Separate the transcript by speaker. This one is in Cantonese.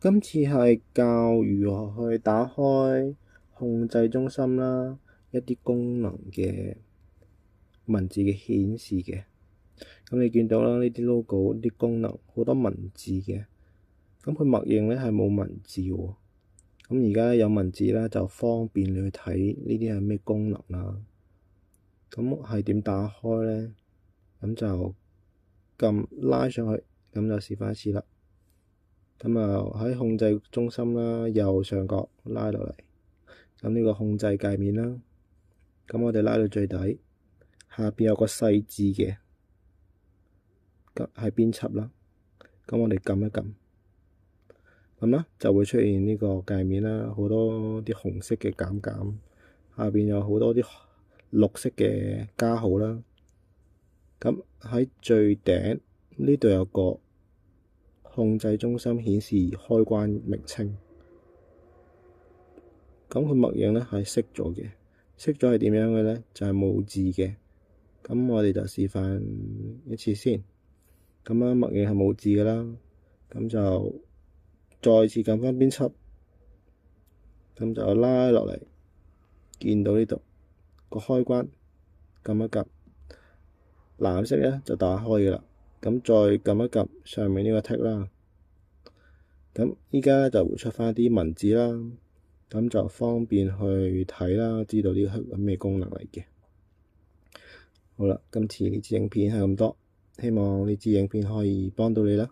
Speaker 1: 今次係教如何去打開控制中心啦，一啲功能嘅文字嘅顯示嘅。咁你見到啦，呢啲 logo 啲功能好多文字嘅，咁佢默認咧係冇文字喎。咁而家有文字啦，就方便你去睇呢啲係咩功能啦。咁係點打開咧？咁就撳拉上去，咁就示範一次啦。咁啊喺控制中心啦，右上角拉落嚟，咁呢個控制界面啦。咁我哋拉到最底，下邊有個細字嘅，係編輯啦。咁我哋撳一撳，咁啦就會出現呢個界面啦，好多啲紅色嘅減減，下邊有好多啲綠色嘅加號啦。咁喺最頂呢度有個控制中心顯示開關名稱，咁佢默認咧係熄咗嘅，熄咗係點樣嘅咧？就係冇字嘅。咁我哋就示範一次先。咁樣默認係冇字嘅啦，咁就再次撳翻編輯，咁就拉落嚟，見到呢度個開關，撳一撳，藍色咧就打開嘅啦。咁再撳一撳上面呢個剔啦，咁依家就會出翻啲文字啦，咁就方便去睇啦，知道呢個係咩功能嚟嘅。好啦，今次呢支影片係咁多，希望呢支影片可以幫到你啦。